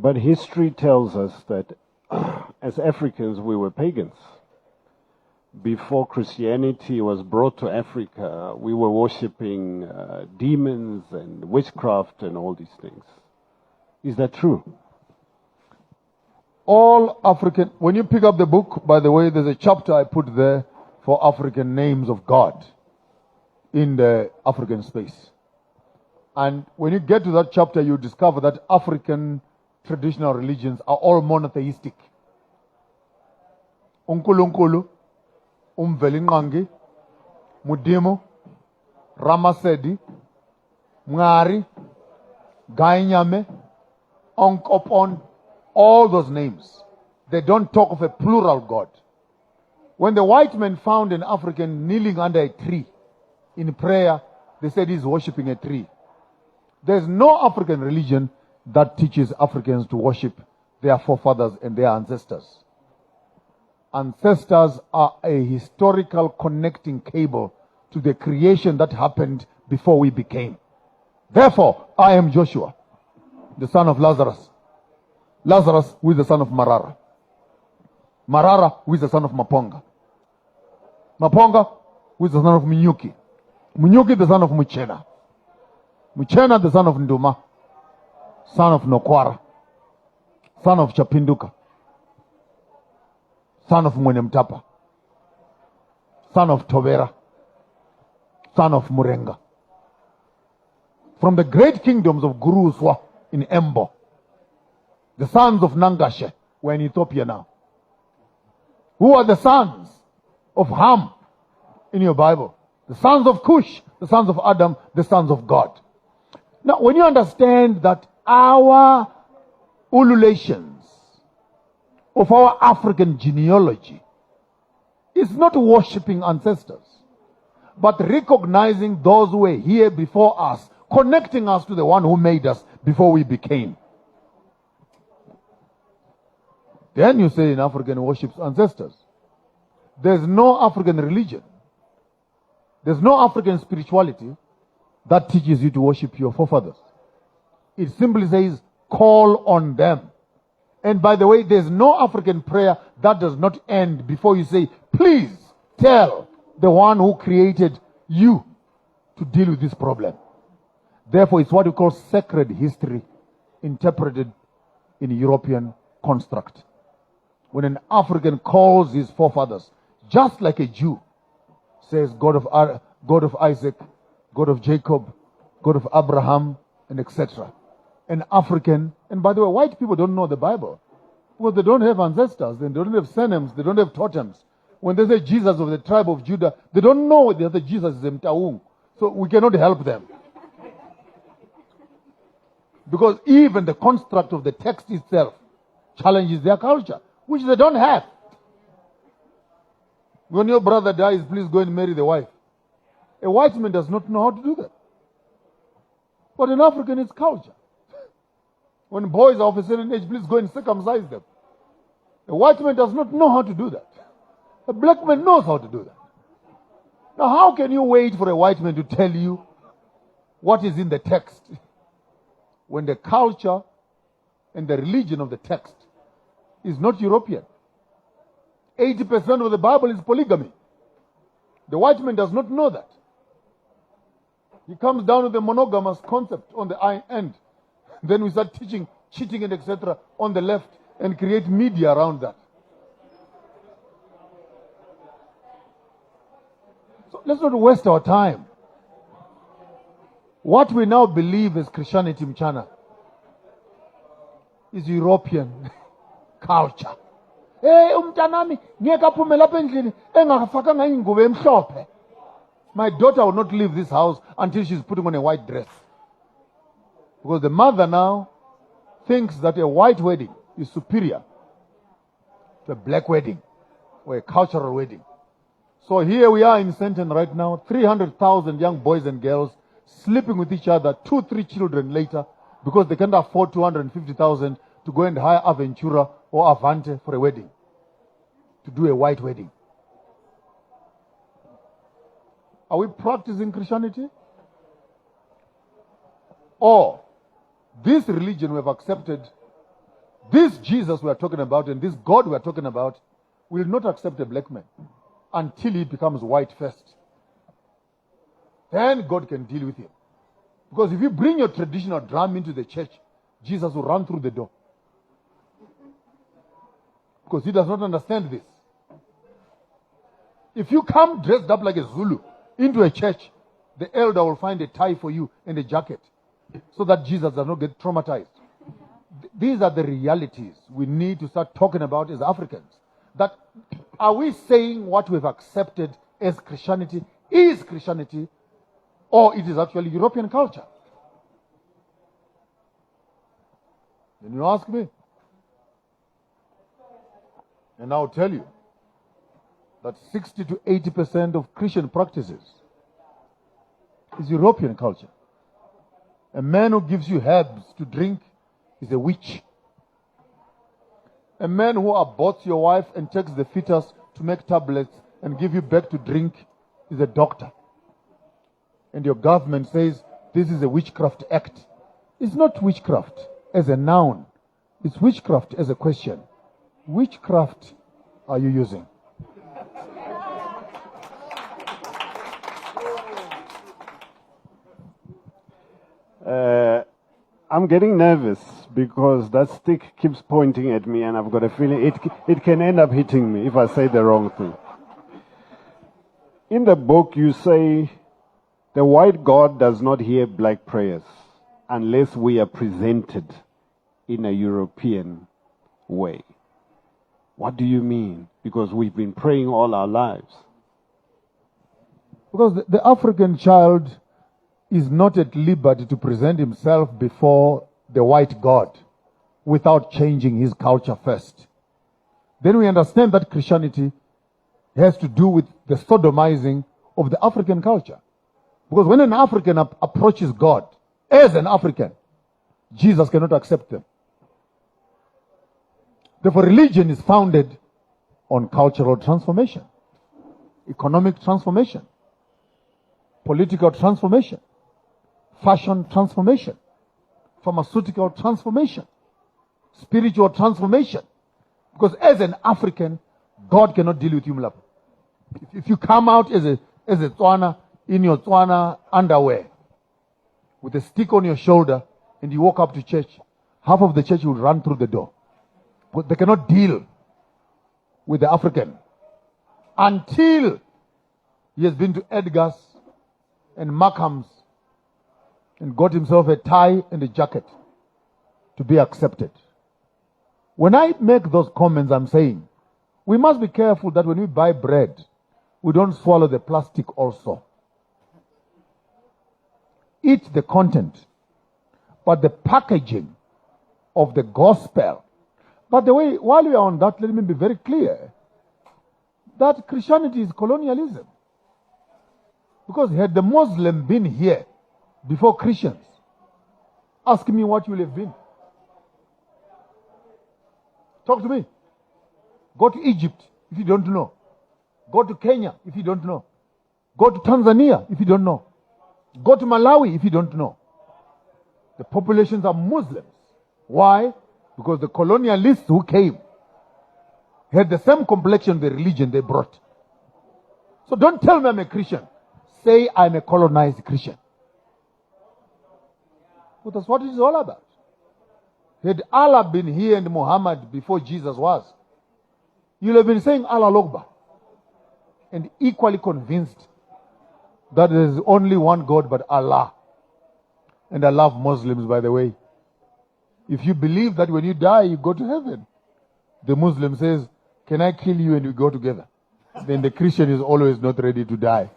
But history tells us that as Africans, we were pagans. Before Christianity was brought to Africa, we were worshipping demons and witchcraft and all these things. Is that true? All African, when you pick up the book, by the way, there's a chapter I put there for African names of God in the African space. And when you get to that chapter, you discover that African traditional religions are all monotheistic. Unkulunkulu, Umvelingangi, Mudimu, Ramasedi, Ngari, Gainyame, Onkopon, all those names. They don't talk of a plural God. When the white men found an African kneeling under a tree in prayer, they said he's worshipping a tree. There's no African religion that teaches Africans to worship their forefathers and their ancestors. Ancestors are a historical connecting cable to the creation that happened before we became. Therefore, I am Joshua, the son of Lazarus. Lazarus, who is the son of Marara. Marara, who is the son of Maponga. Maponga, who is the son of Munyuki. Munyuki, the son of Muchena. Muchena, the son of Nduma. Son of Nokwara. Son of Chapinduka. Son of Mwenemtapa. Son of Tobera. Son of Murenga. From the great kingdoms of Guruswa in Embo, the sons of Nangashe were in Ethiopia now. Who are the sons of Ham in your Bible? The sons of Cush, the sons of Adam, the sons of God. Now, when you understand that our ululations of our African genealogy is not worshipping ancestors, but recognizing those who were here before us, connecting us to the one who made us before we became. Then you say in African worships ancestors. There's no African religion. There's no African spirituality that teaches you to worship your forefathers. It simply says, call on them. And by the way, there's no African prayer that does not end before you say, please tell the one who created you to deal with this problem. Therefore, it's what we call sacred history interpreted in European construct. When an African calls his forefathers, just like a Jew says God of Isaac, God of Jacob, God of Abraham, and etc. An African, and by the way, white people don't know the Bible. Well, they don't have ancestors, they don't have surnames, they don't have totems. When they say Jesus of the tribe of Judah, they don't know the other Jesus is Mtaung. So we cannot help them. Because even the construct of the text itself challenges their culture, which they don't have. When your brother dies, please go and marry the wife. A white man does not know how to do that. But in African, it's culture. When boys are of a certain age, please go and circumcise them. A white man does not know how to do that. A black man knows how to do that. Now, how can you wait for a white man to tell you what is in the text when the culture and the religion of the text is not European? 80% of the Bible is polygamy. The white man does not know that. He comes down with the monogamous concept on the end. Then we start teaching cheating and etc. on the left and create media around that. So let's not waste our time. What we now believe as Christianity Mchana is European culture. Hey, umtanami, ngiyakaphume lapha endlini engafakanga ingubo emhlophe. My daughter will not leave this house until she's putting on a white dress. Because the mother now thinks that a white wedding is superior to a black wedding or a cultural wedding. So here we are in Sandton right now, 300,000 young boys and girls sleeping with each other, 2-3 children later, because they can't afford 250,000 to go and hire Aventura or Avante for a wedding, to do a white wedding. Are we practicing Christianity? Or this religion we have accepted This Jesus we are talking about and this God we are talking about will not accept a black man until he becomes white first. Then God can deal with him. Because if you bring your traditional drum into the church, Jesus will run through the door. Because he does not understand this. If you come dressed up like a Zulu into a church, the elder will find a tie for you and a jacket so that Jesus does not get traumatized. These are the realities we need to start talking about as Africans. That are we saying what we've accepted as Christianity is Christianity, or it is actually European culture? Then you ask me. And I'll tell you that 60 to 80% of Christian practices is European culture. A man who gives you herbs to drink is a witch. A man who aborts your wife and takes the fetus to make tablets and give you back to drink is a doctor. And your government says this is a witchcraft act. It's not witchcraft as a noun. It's witchcraft as a question. Witchcraft are you using? I'm getting nervous because that stick keeps pointing at me and I've got a feeling it can end up hitting me if I say the wrong thing. In the book you say the white God does not hear black prayers unless we are presented in a European way. What do you mean? Because we've been praying all our lives. Because the African child is not at liberty to present himself before the white God without changing his culture first. Then we understand that Christianity has to do with the sodomizing of the African culture. Because when an African approaches God as an African, Jesus cannot accept them. Therefore, religion is founded on cultural transformation, economic transformation, political transformation, fashion transformation, pharmaceutical transformation, spiritual transformation. Because as an African, God cannot deal with you, Mlapo. If you come out as a Tswana in your Tswana underwear with a stick on your shoulder and you walk up to church, half of the church will run through the door. But they cannot deal with the African until he has been to Edgar's and Markham's and got himself a tie and a jacket to be accepted. When I make those comments, I'm saying we must be careful that when we buy bread, we don't swallow the plastic also. Eat the content, but the packaging of the gospel. But the way, while we are on that, let me be very clear that Christianity is colonialism. Because had the Muslim been here before Christians, ask me what you will have been. Talk to me. Go to Egypt if you don't know. Go to Kenya if you don't know. Go to Tanzania if you don't know. Go to Malawi if you don't know. The populations are Muslims. Why? Because the colonialists who came had the same complexion, the religion they brought. So don't tell me I'm a Christian. Say I'm a colonized Christian. But that's what it is all about. Had Allah been here and Muhammad before Jesus was, you'll have been saying Allah Akbar and equally convinced that there is only one God but Allah. And I love Muslims, by the way. If you believe that when you die, you go to heaven, the Muslim says, can I kill you and we go together? Then the Christian is always not ready to die.